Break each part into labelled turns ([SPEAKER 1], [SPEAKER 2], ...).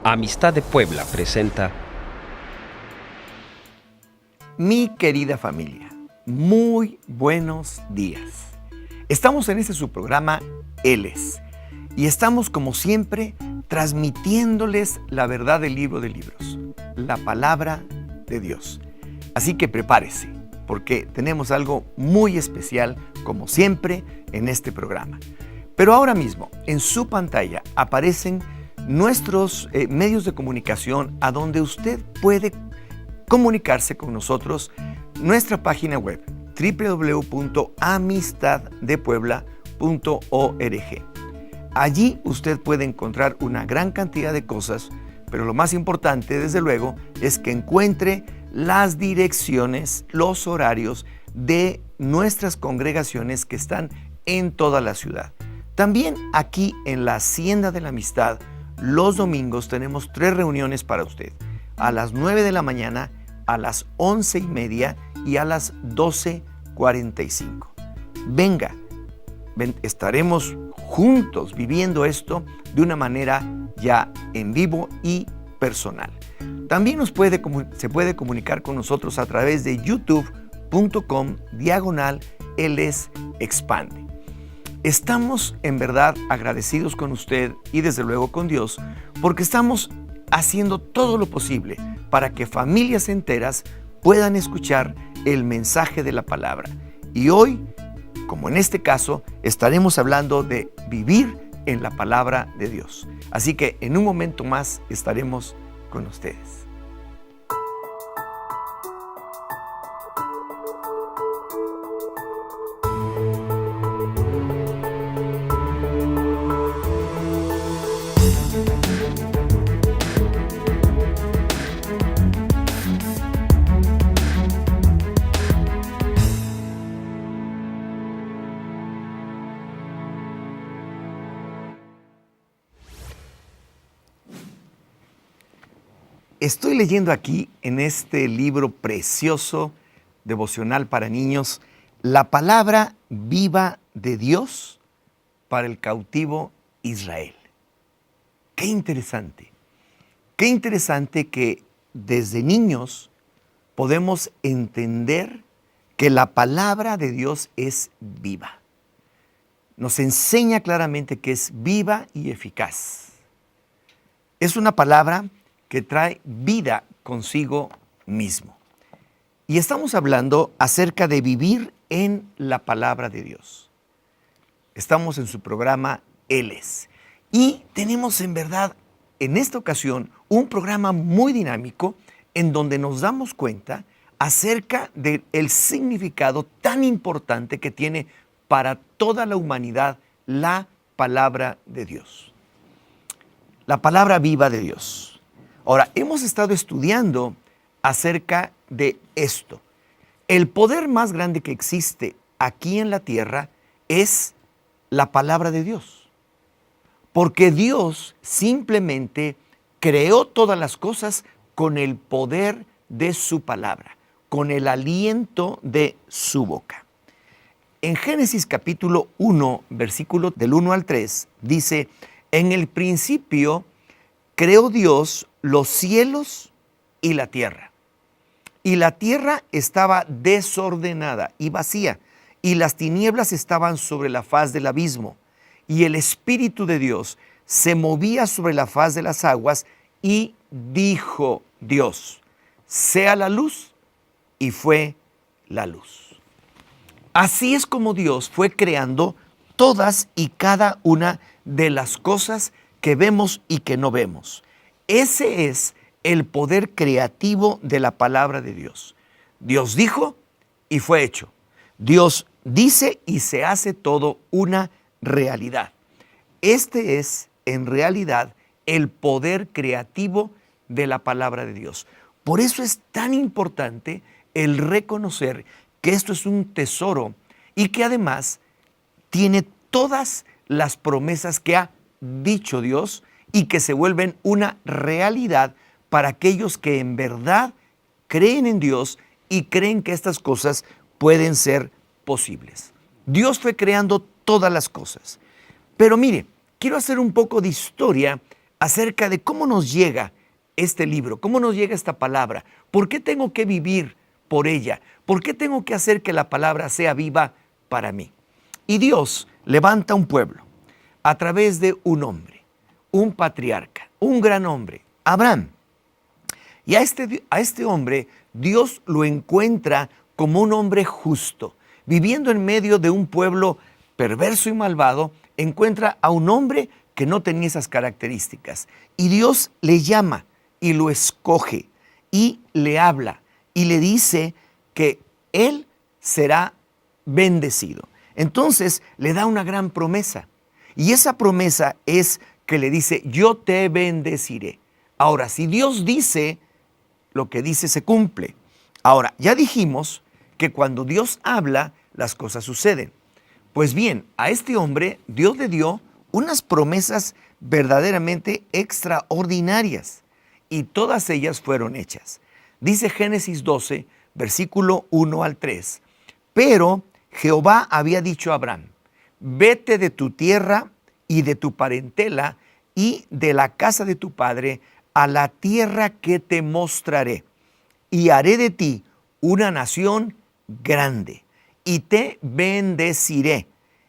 [SPEAKER 1] Amistad de Puebla presenta.
[SPEAKER 2] Mi querida familia, muy buenos días. Estamos en este su programa Él es, y estamos como siempre transmitiéndoles la verdad del libro de libros, la palabra de Dios. Así que prepárese, porque tenemos algo muy especial como siempre en este programa. Pero ahora mismo en su pantalla aparecen nuestros medios de comunicación a donde usted puede comunicarse con nosotros. Nuestra página web www.amistaddepuebla.org. Allí usted puede encontrar una gran cantidad de cosas, pero lo más importante, desde luego, es que encuentre las direcciones, los horarios de nuestras congregaciones que están en toda la ciudad. También aquí en la Hacienda de la Amistad, los domingos tenemos 3 reuniones para usted, a las 9 de la mañana, a las 11:30 y a las 12:45. Venga, estaremos juntos viviendo esto de una manera ya en vivo y personal. También se puede comunicar con nosotros a través de youtube.com/ElesExpande. Estamos en verdad agradecidos con usted y desde luego con Dios, porque estamos haciendo todo lo posible para que familias enteras puedan escuchar el mensaje de la palabra. Y hoy, como en este caso, estaremos hablando de vivir en la palabra de Dios. Así que en un momento más estaremos con ustedes. Estoy leyendo aquí en este libro precioso, devocional para niños, la palabra viva de Dios para el cautivo Israel. Qué interesante que desde niños podemos entender que la palabra de Dios es viva. Nos enseña claramente que es viva y eficaz. Es una palabra que trae vida consigo mismo. Y estamos hablando acerca de vivir en la palabra de Dios. Estamos en su programa Él es. Y tenemos en verdad, en esta ocasión, un programa muy dinámico en donde nos damos cuenta acerca del significado tan importante que tiene para toda la humanidad la palabra de Dios. La palabra viva de Dios. Ahora, hemos estado estudiando acerca de esto. El poder más grande que existe aquí en la tierra es la palabra de Dios. Porque Dios simplemente creó todas las cosas con el poder de su palabra, con el aliento de su boca. En Génesis capítulo 1, versículo del 1 al 3, dice: en el principio creó Dios los cielos y la tierra estaba desordenada y vacía, y las tinieblas estaban sobre la faz del abismo, y el Espíritu de Dios se movía sobre la faz de las aguas, y dijo Dios: sea la luz, y fue la luz. Así es como Dios fue creando todas y cada una de las cosas que vemos y que no vemos. Ese es el poder creativo de la palabra de Dios. Dios dijo y fue hecho. Dios dice y se hace todo una realidad. Este es, en realidad, el poder creativo de la palabra de Dios. Por eso es tan importante el reconocer que esto es un tesoro y que además tiene todas las promesas que ha dicho Dios y que se vuelven una realidad para aquellos que en verdad creen en Dios y creen que estas cosas pueden ser posibles. Dios fue creando todas las cosas. Pero mire, quiero hacer un poco de historia acerca de cómo nos llega este libro, cómo nos llega esta palabra, por qué tengo que vivir por ella, por qué tengo que hacer que la palabra sea viva para mí. Y Dios levanta un pueblo a través de un hombre, un patriarca, un gran hombre, Abraham. Y a este hombre Dios lo encuentra como un hombre justo, viviendo en medio de un pueblo perverso y malvado. Encuentra a un hombre que no tenía esas características. Y Dios le llama y lo escoge y le habla y le dice que él será bendecido. Entonces le da una gran promesa. Y esa promesa es que le dice, yo te bendeciré. Ahora, si Dios dice, lo que dice se cumple. Ahora, ya dijimos que cuando Dios habla, las cosas suceden. Pues bien, a este hombre Dios le dio unas promesas verdaderamente extraordinarias y todas ellas fueron hechas. Dice Génesis 12, versículo 1 al 3. Pero Jehová había dicho a Abraham, vete de tu tierra y de tu parentela y de la casa de tu padre a la tierra que te mostraré, y haré de ti una nación grande, y te bendeciré,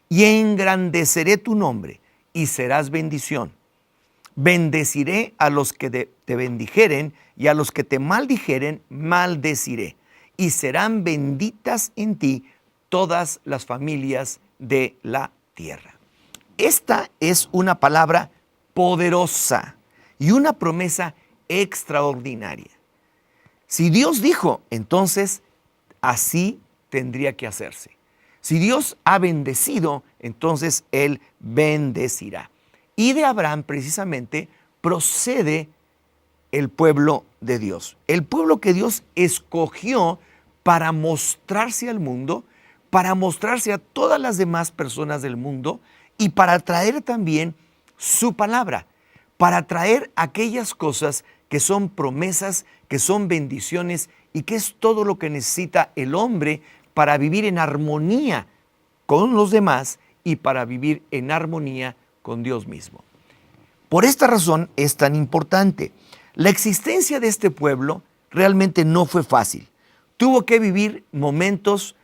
[SPEAKER 2] y engrandeceré tu nombre, y serás bendición. Bendeciré a los que te bendijeren, y a los que te maldijeren, maldeciré, y serán benditas en ti todas las familias de la tierra. Esta es una palabra poderosa y una promesa extraordinaria. Si Dios dijo, entonces así tendría que hacerse. Si Dios ha bendecido, entonces Él bendecirá. Y de Abraham precisamente procede el pueblo de Dios. El pueblo que Dios escogió para mostrarse al mundo, para mostrarse a todas las demás personas del mundo y para traer también su palabra, para traer aquellas cosas que son promesas, que son bendiciones y que es todo lo que necesita el hombre para vivir en armonía con los demás y para vivir en armonía con Dios mismo. Por esta razón es tan importante. La existencia de este pueblo realmente no fue fácil. Tuvo que vivir momentos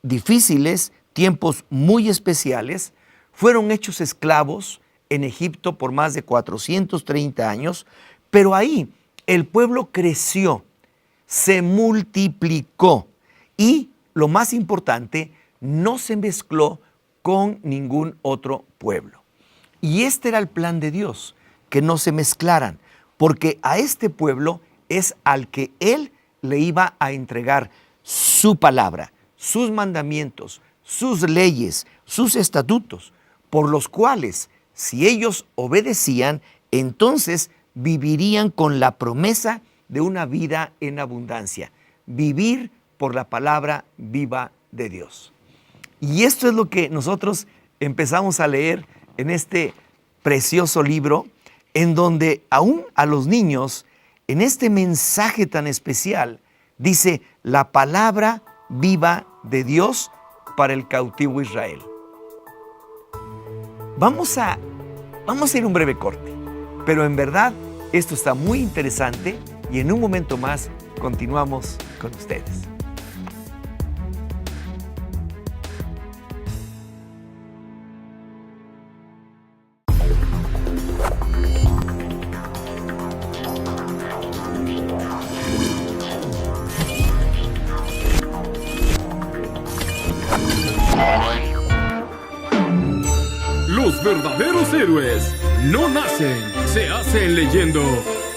[SPEAKER 2] difíciles, tiempos muy especiales. Fueron hechos esclavos en Egipto por más de 430 años, pero ahí el pueblo creció, se multiplicó y, lo más importante, no se mezcló con ningún otro pueblo. Y este era el plan de Dios, que no se mezclaran, porque a este pueblo es al que Él le iba a entregar su palabra, sus mandamientos, sus leyes, sus estatutos, por los cuales, si ellos obedecían, entonces vivirían con la promesa de una vida en abundancia, vivir por la palabra viva de Dios. Y esto es lo que nosotros empezamos a leer en este precioso libro, en donde aún a los niños, en este mensaje tan especial, dice la palabra viva de Dios para el cautivo Israel. Vamos a ir a un breve corte, pero en verdad esto está muy interesante y en un momento más continuamos con ustedes.
[SPEAKER 3] Los verdaderos héroes no nacen, se hacen leyendo.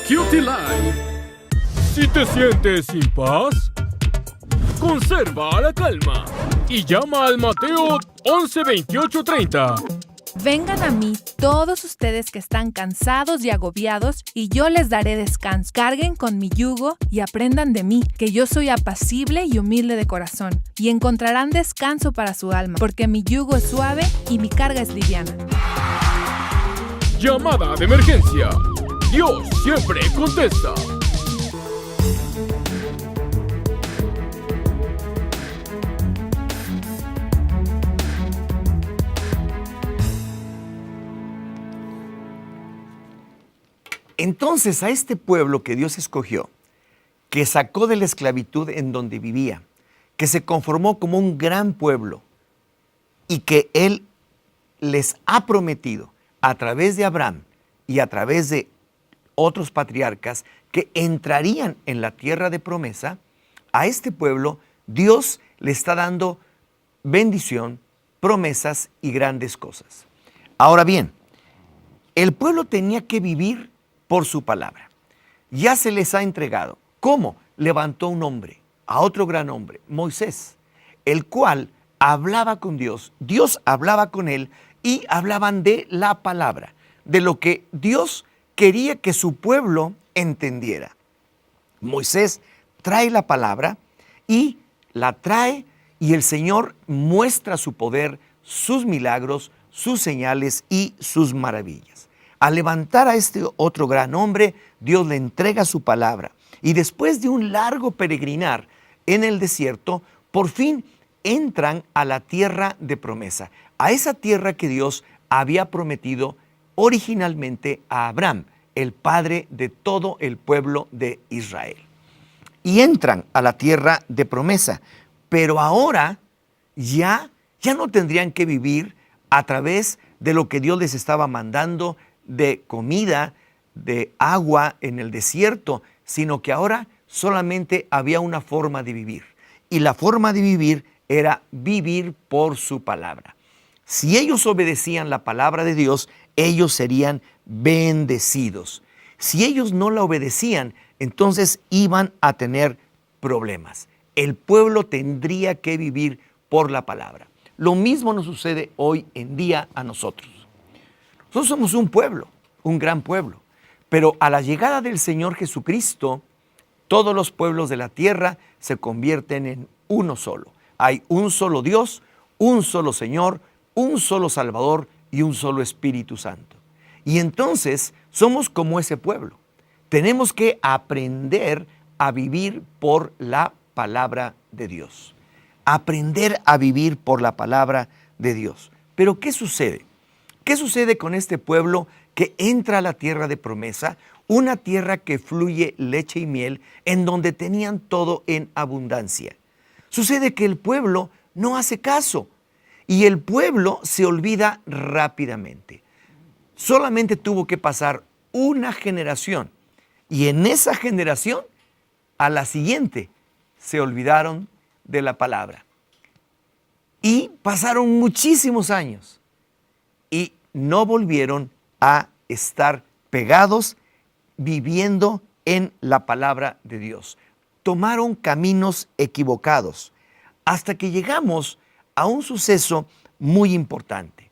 [SPEAKER 3] Cutie Life. Si te sientes sin paz, conserva la calma y llama al Mateo 11:28-30.
[SPEAKER 4] Vengan a mí todos ustedes que están cansados y agobiados, y yo les daré descanso. Carguen con mi yugo y aprendan de mí, que yo soy apacible y humilde de corazón, y encontrarán descanso para su alma, porque mi yugo es suave y mi carga es liviana.
[SPEAKER 3] Llamada de emergencia. Dios siempre contesta.
[SPEAKER 2] Entonces a este pueblo que Dios escogió, que sacó de la esclavitud en donde vivía, que se conformó como un gran pueblo y que Él les ha prometido a través de Abraham y a través de otros patriarcas que entrarían en la tierra de promesa, a este pueblo Dios le está dando bendición, promesas y grandes cosas. Ahora bien, el pueblo tenía que vivir por su palabra. Ya se les ha entregado. ¿Cómo? Levantó un hombre, a otro gran hombre, Moisés, el cual hablaba con Dios, Dios hablaba con él y hablaban de la palabra, de lo que Dios quería que su pueblo entendiera. Moisés trae la palabra y la trae y el Señor muestra su poder, sus milagros, sus señales y sus maravillas. Al levantar a este otro gran hombre, Dios le entrega su palabra. Y después de un largo peregrinar en el desierto, por fin entran a la tierra de promesa, a esa tierra que Dios había prometido originalmente a Abraham, el padre de todo el pueblo de Israel. Y entran a la tierra de promesa, pero ahora ya no tendrían que vivir a través de lo que Dios les estaba mandando de comida, de agua en el desierto, sino que ahora solamente había una forma de vivir. Y la forma de vivir era vivir por su palabra. Si ellos obedecían la palabra de Dios, ellos serían bendecidos. Si ellos no la obedecían, entonces iban a tener problemas. El pueblo tendría que vivir por la palabra. Lo mismo nos sucede hoy en día a nosotros. Nosotros somos un pueblo, un gran pueblo. Pero a la llegada del Señor Jesucristo, todos los pueblos de la tierra se convierten en uno solo. Hay un solo Dios, un solo Señor, un solo Salvador y un solo Espíritu Santo. Y entonces somos como ese pueblo. Tenemos que aprender a vivir por la palabra de Dios. Aprender a vivir por la palabra de Dios. Pero ¿qué sucede? ¿Qué sucede con este pueblo que entra a la tierra de promesa, una tierra que fluye leche y miel, en donde tenían todo en abundancia? Sucede que el pueblo no hace caso y el pueblo se olvida rápidamente. Solamente tuvo que pasar una generación y en esa generación, a la siguiente, se olvidaron de la palabra. Y pasaron muchísimos años y no volvieron a estar pegados viviendo en la palabra de Dios. Tomaron caminos equivocados hasta que llegamos a un suceso muy importante.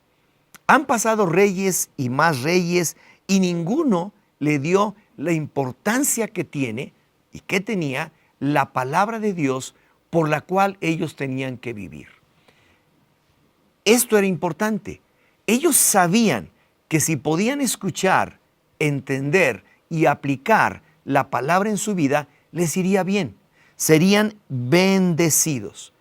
[SPEAKER 2] Han pasado reyes y más reyes y ninguno le dio la importancia que tiene y que tenía la palabra de Dios por la cual ellos tenían que vivir. Esto era importante. Ellos sabían que si podían escuchar, entender y aplicar la palabra en su vida, les iría bien. Serían bendecidos.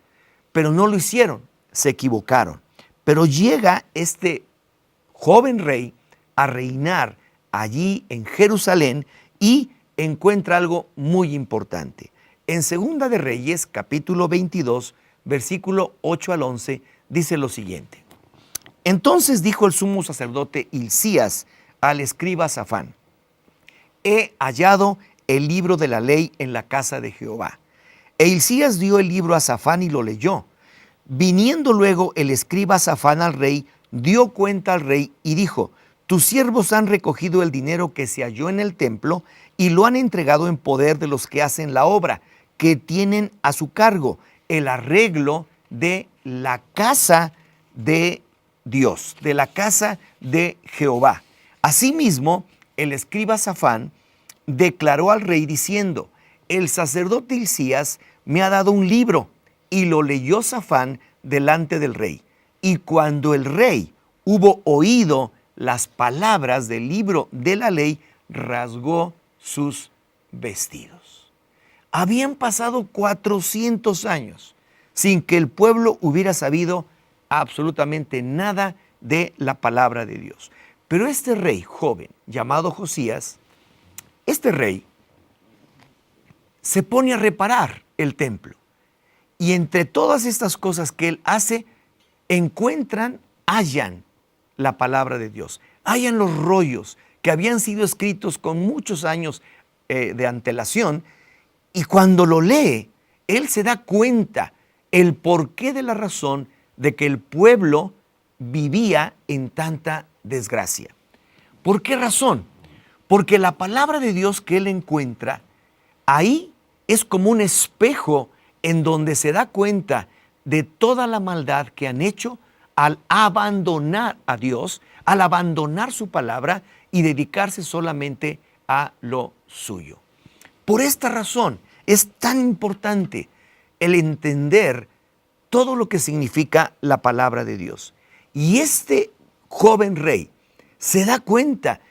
[SPEAKER 2] Pero no lo hicieron, se equivocaron. Pero llega este joven rey a reinar allí en Jerusalén y encuentra algo muy importante. En Segunda de Reyes, capítulo 22, versículo 8 al 11, dice lo siguiente. Entonces dijo el sumo sacerdote Hilcías al escriba Safán: he hallado el libro de la ley en la casa de Jehová. E Hilcías dio el libro a Safán y lo leyó. Viniendo luego el escriba Safán al rey, dio cuenta al rey y dijo: tus siervos han recogido el dinero que se halló en el templo y lo han entregado en poder de los que hacen la obra, que tienen a su cargo el arreglo de la casa de Dios, de la casa de Jehová. Asimismo, el escriba Safán declaró al rey diciendo: el sacerdote Hilcías me ha dado un libro. Y lo leyó Safán delante del rey. Y cuando el rey hubo oído las palabras del libro de la ley, rasgó sus vestidos. Habían pasado 400 años sin que el pueblo hubiera sabido absolutamente nada de la palabra de Dios. Pero este rey joven, llamado Josías, este rey se pone a reparar el templo. Y entre todas estas cosas que él hace, hallan la palabra de Dios. Hallan los rollos que habían sido escritos con muchos años de antelación. Y cuando lo lee, él se da cuenta el porqué de la razón de que el pueblo vivía en tanta desgracia. ¿Por qué razón? Porque la palabra de Dios que él encuentra, ahí es como un espejo en donde se da cuenta de toda la maldad que han hecho al abandonar a Dios, al abandonar su palabra y dedicarse solamente a lo suyo. Por esta razón es tan importante el entender todo lo que significa la palabra de Dios. Y este joven rey se da cuenta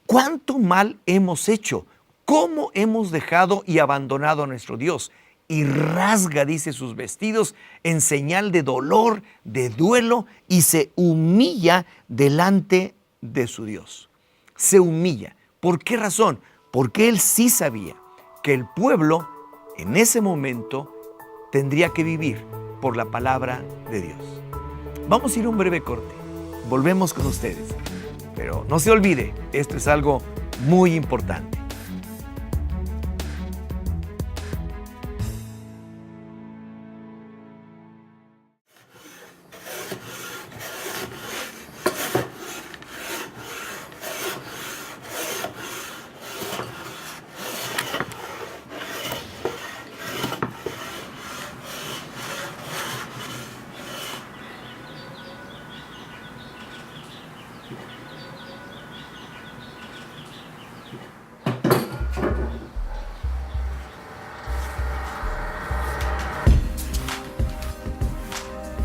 [SPEAKER 2] cuánto mal hemos hecho, cómo hemos dejado y abandonado a nuestro Dios. Y rasga, dice, sus vestidos en señal de dolor, de duelo, y se humilla delante de su Dios. Se humilla. ¿Por qué razón? Porque él sí sabía que el pueblo en ese momento tendría que vivir por la palabra de Dios. Vamos a ir a un breve corte. Volvemos con ustedes. Pero no se olvide, esto es algo muy importante.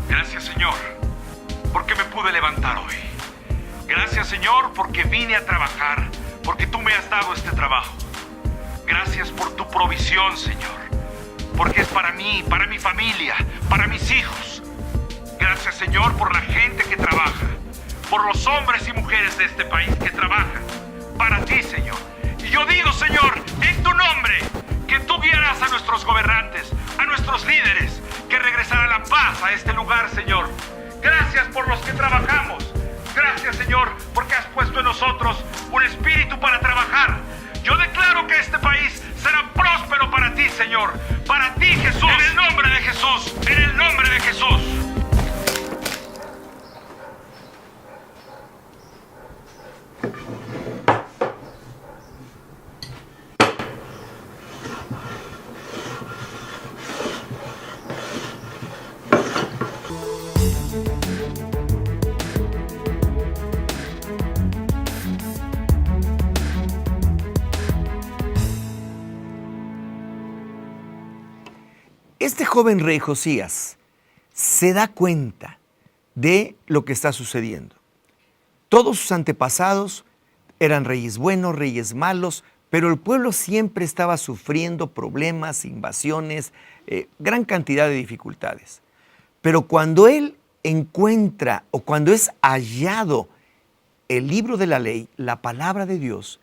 [SPEAKER 5] Gracias, Señor, porque me pude levantar hoy. Gracias, Señor, porque vine a trabajar, porque tú me has dado este trabajo. Gracias por tu provisión, Señor, porque es para mí, para mi familia, para mis hijos. Gracias, Señor, por la gente que trabaja, por los hombres y mujeres de este país que trabajan para ti, Señor. Y yo digo, Señor, en tu nombre, que tú guiarás a nuestros gobernantes, a nuestros líderes, que regresará la paz a este lugar, Señor. Gracias por los que trabajamos. Gracias, Señor, porque has puesto en nosotros un espíritu para trabajar. Yo declaro que este país será próspero para ti, Señor. Para ti, Jesús. En el nombre de Jesús. En el nombre de Jesús.
[SPEAKER 2] Este joven rey Josías se da cuenta de lo que está sucediendo. Todos sus antepasados eran reyes buenos, reyes malos, pero el pueblo siempre estaba sufriendo problemas, invasiones, gran cantidad de dificultades. Pero cuando él encuentra o cuando es hallado el libro de la ley, la palabra de Dios,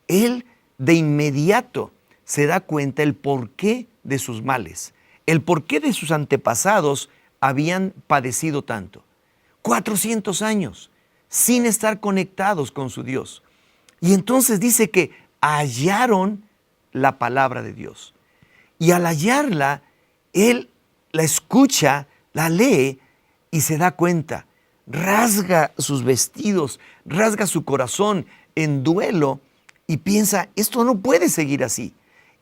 [SPEAKER 2] él de inmediato se da cuenta el porqué de sus males, el porqué de sus antepasados habían padecido tanto. 400 años sin estar conectados con su Dios. Y entonces dice que hallaron la palabra de Dios. Y al hallarla, él la escucha, la lee y se da cuenta. Rasga sus vestidos, rasga su corazón en duelo y piensa, esto no puede seguir así.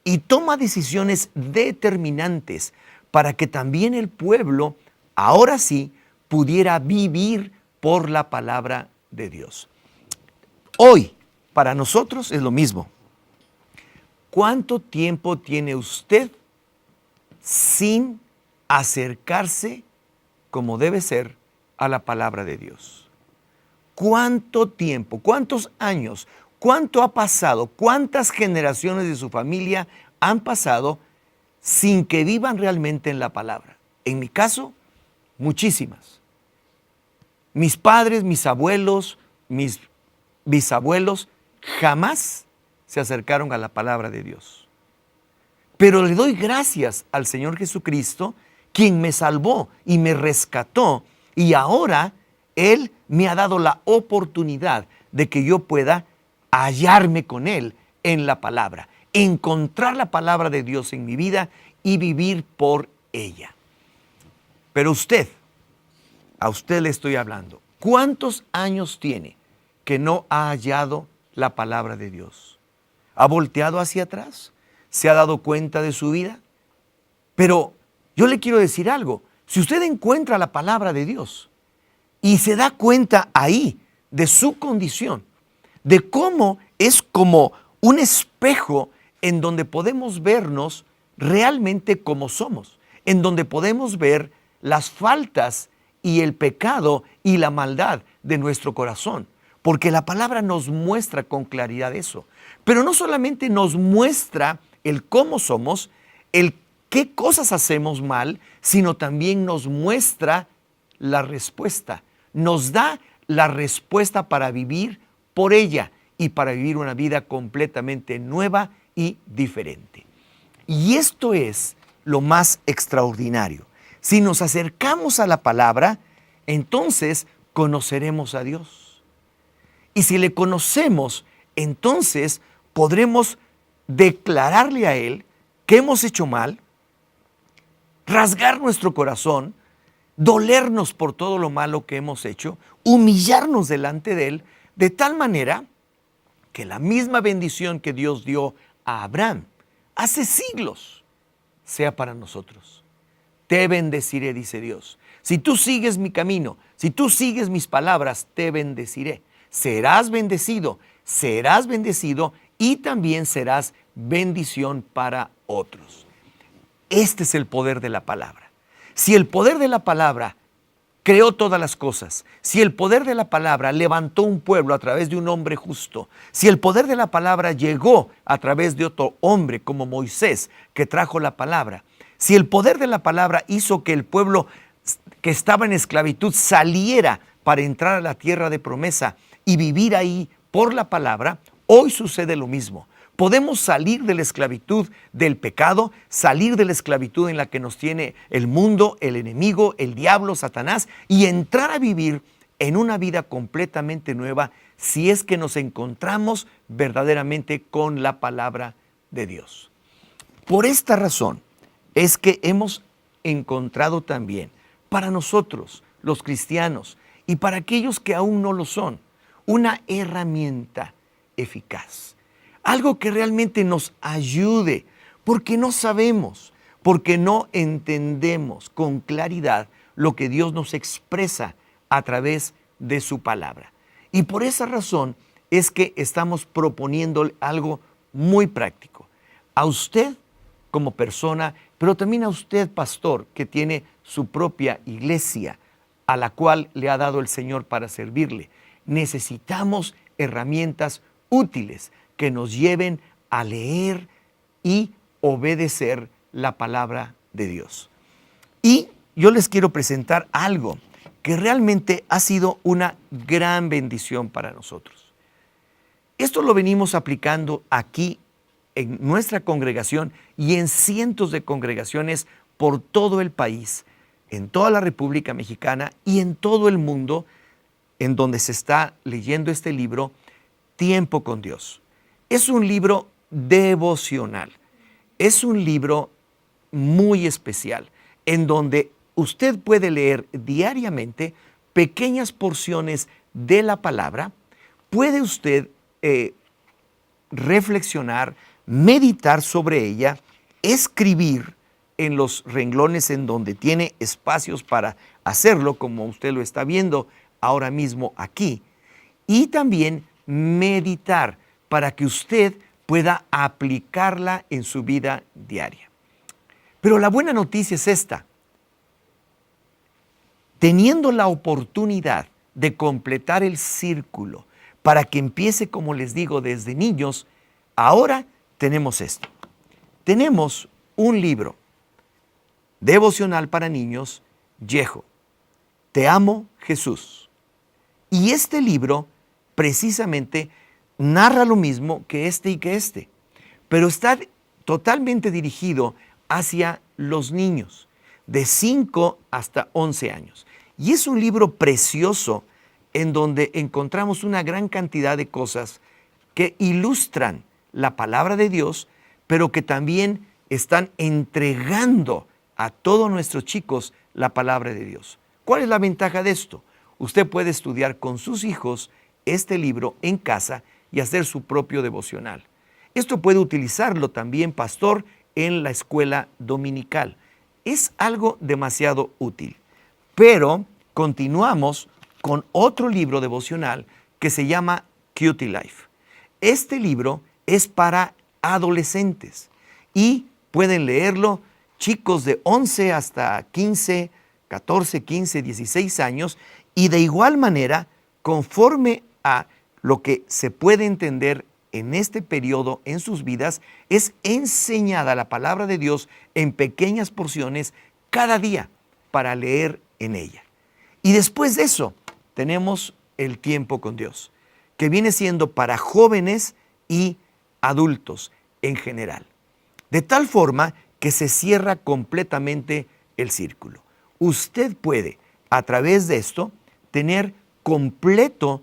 [SPEAKER 2] Y toma decisiones determinantes para que también el pueblo, ahora sí, pudiera vivir por la palabra de Dios. Hoy, para nosotros es lo mismo. ¿Cuánto tiempo tiene usted sin acercarse como debe ser a la palabra de Dios? ¿Cuánto tiempo, cuántos años, cuánto ha pasado, cuántas generaciones de su familia han pasado sin que vivan realmente en la palabra? En mi caso, muchísimas. Mis padres, mis abuelos, mis bisabuelos jamás se acercaron a la palabra de Dios. Pero le doy gracias al Señor Jesucristo, quien me salvó y me rescató, y ahora Él me ha dado la oportunidad de que yo pueda hallarme con Él en la palabra, encontrar la palabra de Dios en mi vida y vivir por ella. Pero a usted le estoy hablando. ¿Cuántos años tiene que no ha hallado la palabra de Dios? ¿Ha volteado hacia atrás? ¿Se ha dado cuenta de su vida? Pero yo le quiero decir algo. Si usted encuentra la palabra de Dios y se da cuenta ahí de su condición, de cómo es como un espejo en donde podemos vernos realmente como somos, en donde podemos ver las faltas y el pecado y la maldad de nuestro corazón, porque la palabra nos muestra con claridad eso. Pero no solamente nos muestra el cómo somos, el qué cosas hacemos mal, sino también nos muestra la respuesta. Nos da la respuesta para vivir por ella y para vivir una vida completamente nueva y diferente. Y esto es lo más extraordinario. Si nos acercamos a la palabra, entonces conoceremos a Dios. Y si le conocemos, entonces podremos declararle a Él que hemos hecho mal, rasgar nuestro corazón, dolernos por todo lo malo que hemos hecho, humillarnos delante de Él, de tal manera que la misma bendición que Dios dio a Abraham hace siglos sea para nosotros. Te bendeciré, dice Dios. Si tú sigues mi camino, si tú sigues mis palabras, te bendeciré. Serás bendecido y también serás bendición para otros. Este es el poder de la palabra. Si el poder de la palabra creó todas las cosas, si el poder de la palabra levantó un pueblo a través de un hombre justo, si el poder de la palabra llegó a través de otro hombre como Moisés que trajo la palabra, si el poder de la palabra hizo que el pueblo que estaba en esclavitud saliera para entrar a la tierra de promesa y vivir ahí por la palabra, hoy sucede lo mismo. Podemos salir de la esclavitud del pecado, salir de la esclavitud en la que nos tiene el mundo, el enemigo, el diablo, Satanás, y entrar a vivir en una vida completamente nueva si es que nos encontramos verdaderamente con la palabra de Dios. Por esta razón es que hemos encontrado también para nosotros, los cristianos, y para aquellos que aún no lo son, una herramienta eficaz. Algo que realmente nos ayude, porque no sabemos, porque no entendemos con claridad lo que Dios nos expresa a través de su palabra. Y por esa razón es que estamos proponiendo algo muy práctico. A usted como persona, pero también a usted, pastor, que tiene su propia iglesia, a la cual le ha dado el Señor para servirle. Necesitamos herramientas útiles que nos lleven a leer y obedecer la palabra de Dios. Y yo les quiero presentar algo que realmente ha sido una gran bendición para nosotros. Esto lo venimos aplicando aquí en nuestra congregación y en cientos de congregaciones por todo el país, en toda la República Mexicana y en todo el mundo, en donde se está leyendo este libro, Tiempo con Dios. Es un libro devocional, es un libro muy especial, en donde usted puede leer diariamente pequeñas porciones de la palabra, puede usted reflexionar, meditar sobre ella, escribir en los renglones en donde tiene espacios para hacerlo, como usted lo está viendo ahora mismo aquí, y también meditar para que usted pueda aplicarla en su vida diaria. Pero la buena noticia es esta. Teniendo la oportunidad de completar el círculo para que empiece, como les digo, desde niños, ahora tenemos esto. Tenemos un libro devocional para niños, Yeho, Te amo, Jesús. Y este libro precisamente narra lo mismo que este, pero está totalmente dirigido hacia los niños de 5 hasta 11 años. Y es un libro precioso en donde encontramos una gran cantidad de cosas que ilustran la palabra de Dios, pero que también están entregando a todos nuestros chicos la palabra de Dios. ¿Cuál es la ventaja de esto? Usted puede estudiar con sus hijos este libro en casa y hacer su propio devocional. Esto puede utilizarlo también, pastor, en la escuela dominical. Es algo demasiado útil. Pero continuamos con otro libro devocional que se llama Cutie Life. Este libro es para adolescentes y pueden leerlo chicos de 11 hasta 15, 14, 15, 16 años, y de igual manera, conforme a lo que se puede entender en este periodo en sus vidas, es enseñada la palabra de Dios en pequeñas porciones cada día para leer en ella. Y después de eso, tenemos el tiempo con Dios, que viene siendo para jóvenes y adultos en general. De tal forma que se cierra completamente el círculo. Usted puede, a través de esto, tener completo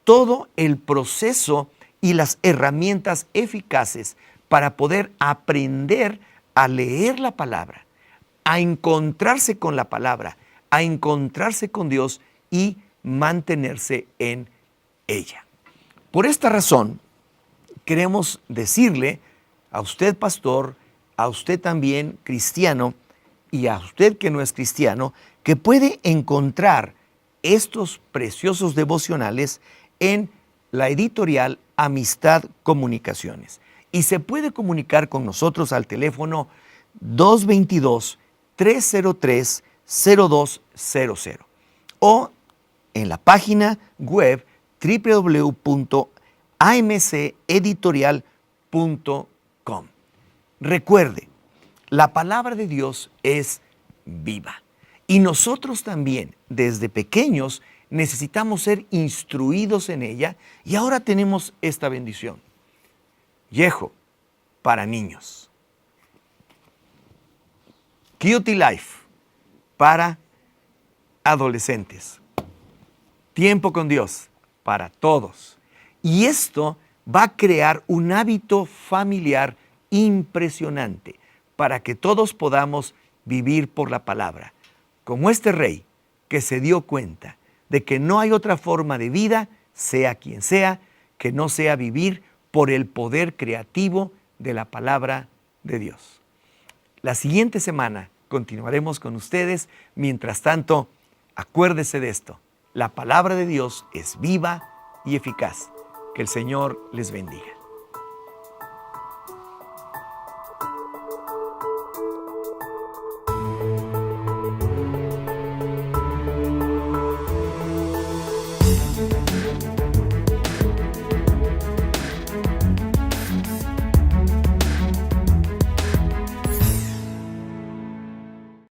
[SPEAKER 2] todo el proceso y las herramientas eficaces para poder aprender a leer la palabra, a encontrarse con la palabra, a encontrarse con Dios y mantenerse en ella. Por esta razón, queremos decirle a usted, pastor, a usted también, cristiano, y a usted que no es cristiano, que puede encontrar estos preciosos devocionales en la editorial Amistad Comunicaciones. Y se puede comunicar con nosotros al teléfono 222-303-0200 o en la página web www.amceditorial.com. Recuerde, la palabra de Dios es viva y nosotros también desde pequeños necesitamos ser instruidos en ella, y ahora tenemos esta bendición. Yejo para niños. Cutie Life para adolescentes. Tiempo con Dios para todos. Y esto va a crear un hábito familiar impresionante para que todos podamos vivir por la palabra, como este rey que se dio cuenta de que no hay otra forma de vida, sea quien sea, que no sea vivir por el poder creativo de la palabra de Dios. La siguiente semana continuaremos con ustedes. Mientras tanto, acuérdese de esto. La palabra de Dios es viva y eficaz. Que el Señor les bendiga.